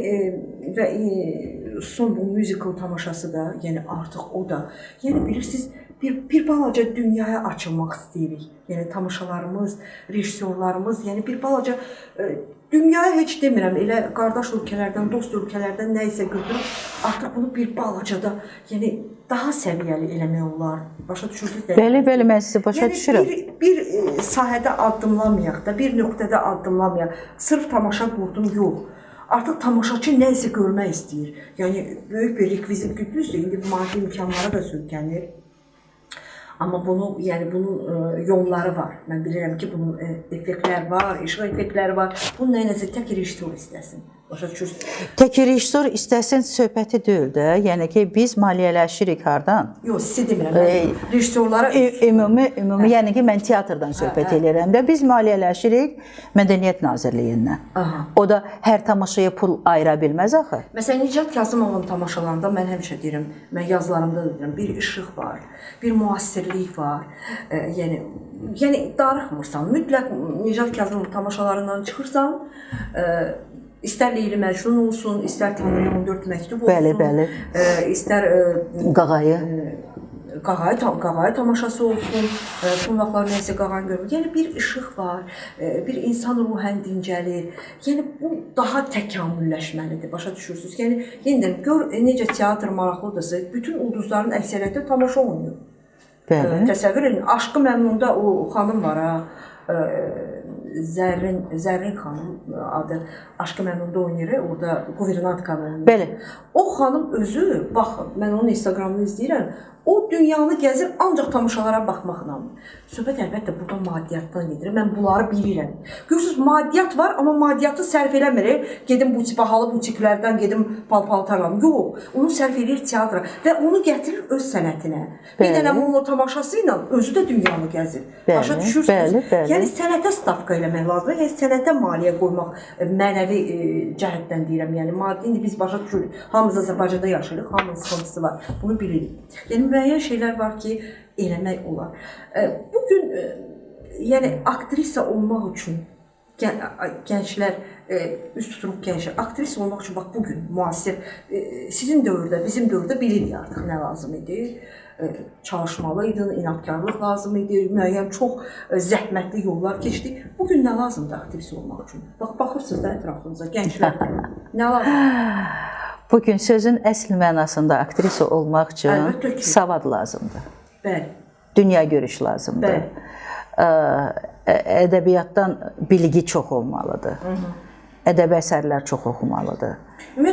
və son bu musical tamaşası da, yəni artıq o da, yəni bilirsiniz, bir balaca dünyaya açılmaq istəyirik. Yəni tamaşalarımız, rejissorlarımız, yəni bir balaca dünyaya heç demirəm, elə qardaş ölkələrdən, dost ölkələrdən nə isə götürüb, artıq bunu bir balacada, yəni daha səviyyəli eləmək olar. Başa düşürsünüz? Bəli, mən sizi başa düşürəm. Bir sahədə addımlamayaq da, bir nöqtədə addımlamayaq. Sırf tamaşa qurdum, yox. Artıq tamaşaçı nə isə görmək istəyir. Yəni böyük bir rekvizit güclüdür, indi maddi imkanlara da söykənir. Amma bunun yolları var. Mən bilirəm ki, bunun effektlər var, işıq effektləri var. Bunun nəyinəsə tək rejissor istəsin. Başa düşürsünüz? Tək rejissor istəsin söhbəti deyil də. Yəni ki, biz maliyyələşirik hardan? Yox, sizə demirəm. Rejissorlara... Ümumi, yəni ki, mən teatrdan söhbət edirəm də. Biz maliyyələşirik Mədəniyyət Nazirliyindən. O da hər tamaşaya pul ayıra bilməz axı. Məsələn, Nicat Kazımovun tamaşalarında mən həmişə deyirəm, mən yazılarımda da deyirəm, bir işıq var, bir müasirlik var. Yəni darıxmırsan, mütləq Nicat Kazımovun tamaşalarından çıxırsan, İstər Leyli Məcnun olsun, istər Tanrıya 14 məktub olsun, istər Qağayı tamaşası olsun, son vaxtlar nəyəsə Qağayı görmür. Yəni bir işıq var, bir insan ruhən dincəlir. Yəni bu daha təkamülləşməlidir, başa düşürsünüz. Yəni yenidən gör necə teatr maraqlıdırsa, bütün ulduzların əksəriyyəti tamaşa oynayır. Təsəvvür edin, Aşqı Məmnunda o xanım var ha, Zərrin xanım adı, Aşqı Məmnunda oynayır, orada quvernantkanı oynayır. O xanım özü, baxın, mən onun Instagramını izləyirəm, o dünyanı gəzir ancaq tamaşalara baxmaqla. Söhbət əlbəttə burada maddiyyatdan gedir, mən bunları bilirəm. Görürsünüz, maddiyyat var, amma maddiyyatı sərf eləmir, gedim bahalı butiklərdən, gedim pal-paltarlam. Yox, onu sərf edir teatra və onu gətirir öz sənətinə. Bir dənə mono tamaşası ilə özü də dünyanı gəzir. Başa düşürsünüz? Yəni sənətə stavka eləmək lazımdır, yəni sənətə maliyyə qoymaq, mənəvi cəhətdən deyirəm. Yəni maddi, indi biz başa düşürük, hamımız Azərbaycanda yaşayırıq, hamının sıxıntısı var, bunu bilirik. Yəni müəyyən şeylər var ki, eləmək olar. Bugün, yəni aktrisa olmaq üçün gənclər üst tuturuq gənclər aktrisa olmaq üçün bax bu gün müasir sizin dövrdə, bizim dövrdə bilirik artıq nə lazım idi. Çalışmalıydın, inadkarlıq lazım idi, müəyyən çox zəhmətli yollar keçdik. Bu gün nə lazımdır aktrisa olmaq üçün? Bax baxırsınız da ətrafınıza gənclər nə lazımdır? Bu gün sözün əsl mənasında aktrisa olmaq üçün savad lazımdır. Bəli. Dünya görüş lazımdır. Ədəbiyyatdan bilgi çox olmalıdır. Ədəbi əsərlər çox oxumalıdır.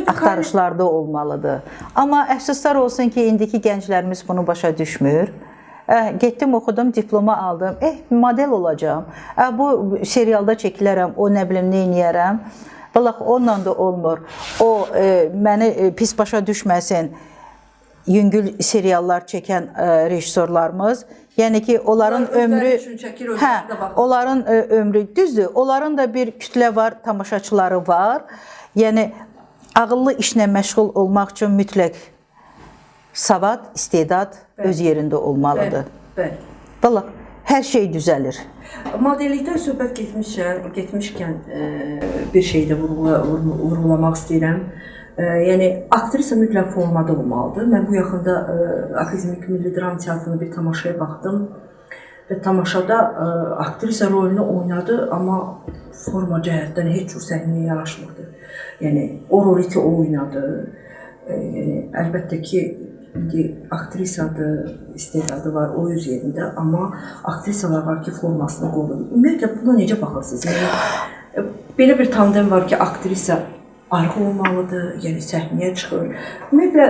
Axtarışlarda olmalıdır. Amma əfsuslar olsun ki, indiki gənclərimiz bunu başa düşmür. Getdim, oxudum, diploma aldım. Model olacağım. Bu serialda çəkilərəm, o nə bilim, nə eləyərəm. Bax, onunla da olmur. O, məni pis başa düşməsin, yüngül seriallar çəkən rejissorlarımız, yəni ki, onların ömrü, onların ömrü düzdür, onların da bir kütlə var, tamaşaçıları var. Yəni, ağıllı işlə məşğul olmaq üçün mütləq savad, istedad öz yerində olmalıdır. Valla, hər şey düzəlir. Modellikdən söhbət getmişkən bir şey də vurğulamaq istəyirəm. Yəni, aktrisa mütləq formada olmalıdır. Mən bu yaxında Akademik Milli Dram Teatrına bir tamaşaya baxdım və tamaşada aktrisa rolunu oynadı, amma forma cəhətdən heç cür səhnəyə yaraşmırdı. Yəni, o rolu ki, o oynadı. Yəni, əlbəttə ki, aktrisadır, istedadı var, o öz yerində, amma aktrisalar var ki, formasını qoruyur. Ümumiyyətlə, buna necə baxırsınız? Yəni, belə bir tandem var ki, aktrisa arxa olmalıdır, yəni səhnəyə çıxır. Ümumiyyətlə,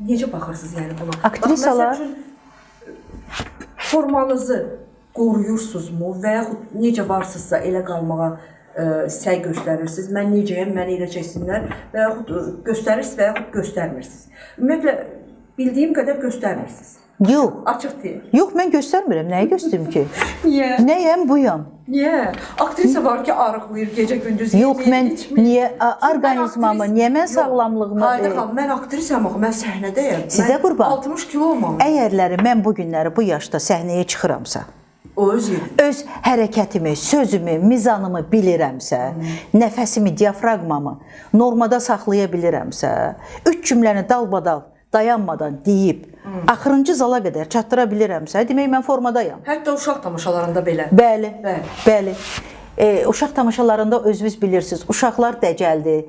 necə baxırsınız yəni buna? Aktrisalar formanızı qoruyursunuzmu və yaxud necə varsınızsa elə qalmağa səy göstərirsiniz? Mən necəyəm, məni elə çəksinlər və yaxud göstərirsiniz və yaxud göstərmirsiniz? Ümumiyyətlə, bildiyim qədər göstərmirsiniz. Yox. Açıq deyil. Yox, mən göstərmirəm. Nəyi göstərim ki? Niyə? Nəyəm, buyam. Niyə? Aktrisa var ki, arıqlayır, gecə-gündüz yemir, yox, mən niyə, orqanizmamı, niyə mən sağlamlığımı... Hayda xanım, mən aktrisam, mən səhnədəyəm. Sizə qurban. 60 kilo olmalıyım. Əgərləri mən bu günləri, bu yaşda səhnəyə çıxıramsa, o öz yerində. Öz hərəkətimi, sözümü, mizanımı bilirəmsə, nəfəsimi, diafragmamı normada saxlaya bilirəmsə, 3 cümləni dalbadal, dayanmadan deyib, axırıncı zala qədər çatdıra bilirəmsə, demək mən formadayam. Hətta uşaq tamaşalarında belə. Bəli, bəli. Uşaq tamaşalarında özünüz bilirsiniz, uşaqlar dəcəldir,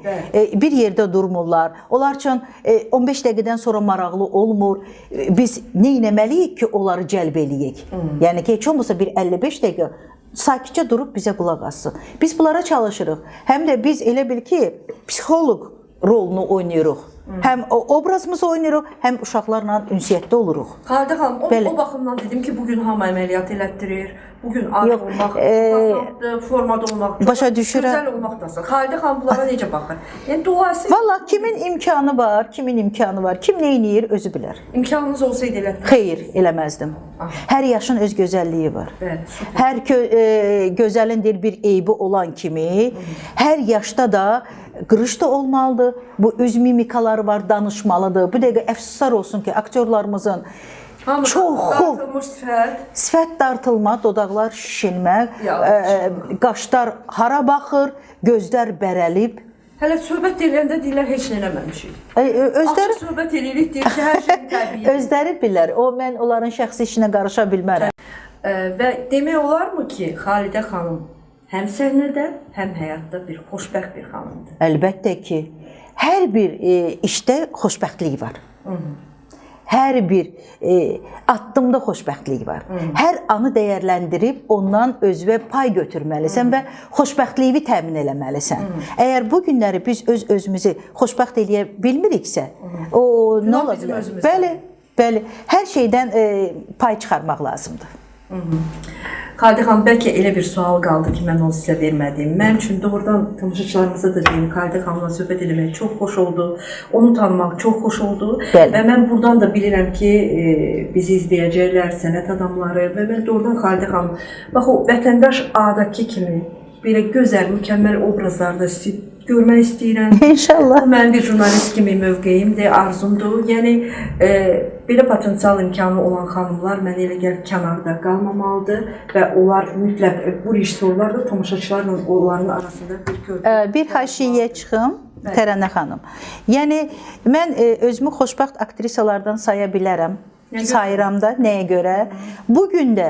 bir yerdə durmurlar. Onlar üçün 15 dəqiqədən sonra maraqlı olmur. Biz nə etməliyik ki, onları cəlb eləyək? Yəni ki, heç olmasa bir 55 dəqiqə sakitcə durub bizə qulaq assın. Biz bunlara çalışırıq. Həm də biz elə bil ki, psixoloq rolunu oynayırıq. Həm obrazımızı oynayırıq, həm uşaqlarla ünsiyyətdə oluruq. Xalidə xanım, o baxımdan dedim ki, bugün hamı əməliyyat elətdirir. Bugün arıq olmaq, formada olmaq, gözəl olmaq da. Xalidə xanım bunlara necə baxır? Yəni, dolayısıyla... Valla kimin imkanı var, kim nə eləyir, özü bilər. İmkanınız olsaydı elətdirir? Xeyr, eləməzdim. Hər yaşın öz gözəlliyi var. Hər gözəlin bir eybi olan kimi, hər yaşda da qırış da olmalıdır. Bu öz mimikaları var, danışmalıdır. Bu dəqiqə əfsuslar olsun ki, aktyorlarımızın çoxu sifət dartılma, dodaqlar şişilmə, qaşlar hara baxır, gözlər bərəlib. Hələ söhbət ediləndə deyirlər, heç nə eləməmişik. Açıq söhbət edirik, deyir ki, hər şey təbii. Özləri bilər, mən onların şəxsi işinə qarışa bilmərəm. Və demək olarmı ki, Xalidə xanım həm səhnədə, həm həyatda bir xoşbəxt bir xanımdır? Əlbəttə ki, hər bir işdə xoşbəxtlik var. Hər bir addımda xoşbəxtlik var. Hər anı dəyərləndirib ondan özünə pay götürməlisən və xoşbəxtliyini təmin eləməlisən. Əgər bu günləri biz özümüzü xoşbəxt eləyə bilmiriksə, o nə ola bilər? Bəli, hər şeydən pay çıxarmaq lazımdır. Xalidə xanım, bəlkə elə bir sual qaldı ki, mən onu sizə vermədim. Mən üçün doğrudan tamaşaçılarımıza da deyim, Xalidə xanımla söhbət eləmək çox xoş oldu. Onu tanımaq çox xoş oldu. Və mən buradan da bilirəm ki, bizi izləyəcəklər, sənət adamları və mən doğrudan Xalidə xanım, bax o vətəndaş A'dakı kimi belə gözəl, mükəmməl obrazlarda görmək istəyirəm. İnşallah. Mənim bir jurnalist kimi mövqeyimdir, arzumdur. Yəni, belə potensial imkanı olan xanımlar mənə elə gəlir kənarda qalmamalıdır və onlar mütləq bu rejissorlar da tamaşaçılarla onların arasında bir köprü. Bir haşiyə çıxım, Tərənə xanım. Yəni mən özümü xoşbəxt aktrisalardan saya bilərəm. Sayıram da nəyə görə? Bu gün də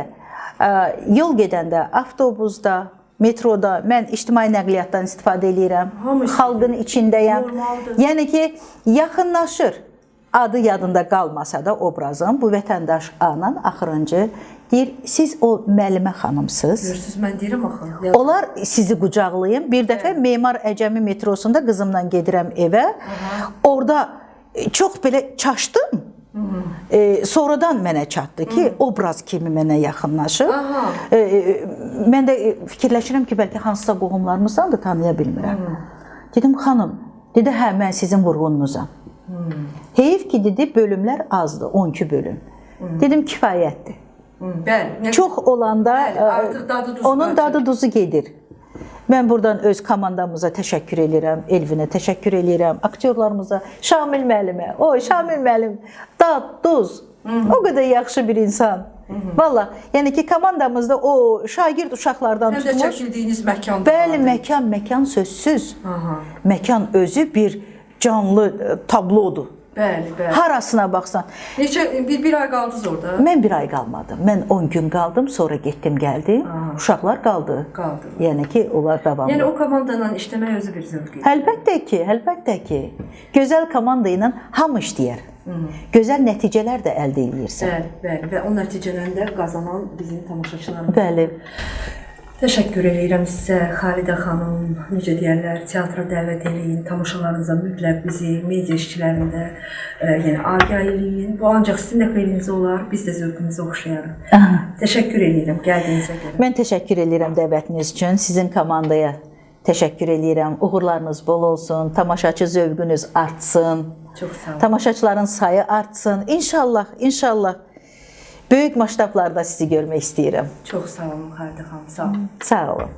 yol gedəndə avtobusda, metroda mən ictimai nəqliyyatdan istifadə edirəm. Xalqın içindəyəm. Yəni ki, yaxınlaşır. Adı yadında qalmasa da obrazım bu vətəndaş Anan axırıncı deyir, siz o müəllimə xanımsınız. Görürsüz, mən deyirəm axı. Onlar sizi qucaqlayım. Bir dəfə Memar Əcəmi metrosunda qızımla gedirəm evə. Orada çox belə çaşdım. Sonradan mənə çatdı ki, obraz kimi mənə yaxınlaşıb. Mən də fikirləşirəm ki, bəlkə hansısa qohumlarımızdan da tanıya bilmirəm. Dedim, xanım, dedi, hə, mən sizin vurğununuzam. Heyif ki, dedi, bölümlər azdır, 12 bölüm. Dedim, kifayətdir. Çox olanda onun dadı duzu gedir. Mən buradan öz komandamıza təşəkkür edirəm, Elvinə təşəkkür edirəm, aktyorlarımıza, Şamil müəllimə, Şamil müəllim, dad, duz, o qədər yaxşı bir insan. Valla, yəni ki, komandamızda o şagird uşaqlardan tutmuş. Həm də çəkildiyiniz məkanda. Bəli, məkan sözsüz. Məkan özü bir canlı tablodur. Bəli, bəli. Harasına baxsan. Bir ay qaldınız orada? Mən bir ay qalmadım. Mən 10 gün qaldım, sonra getdim, gəldim. Uşaqlar qaldı. Yəni ki, onlar davamlı. Yəni o komandayla işləmək özü bir zövq idi. Əlbəttə ki. Gözəl komanda ilə hamı işləyər. Gözəl nəticələr də əldə edirsən. Bəli. Və o nəticələrində qazanan bizim tamaşaçılarımız. Bəli. Təşəkkür edirəm sizə, Xalidə xanım, necə deyərlər, teatra dəvət eləyin, tamaşalarınıza mütləq bizi, media işçilərində agah eləyin. Bu ancaq sizin də xeyrinizə olar, biz də zövqünüzə oxşayarıq. Təşəkkür edirəm gəldiyinizə görə. Mən təşəkkür edirəm dəvətiniz üçün, sizin komandaya təşəkkür edirəm. Uğurlarınız bol olsun, tamaşaçı zövqünüz artsın, çox sağ olun. Tamaşaçıların sayı artsın. İnşallah. Böyük maştablarda sizi görmək istəyirəm. Çox sağ olun, Xalidə xanım, sağ olun. Sağ olun.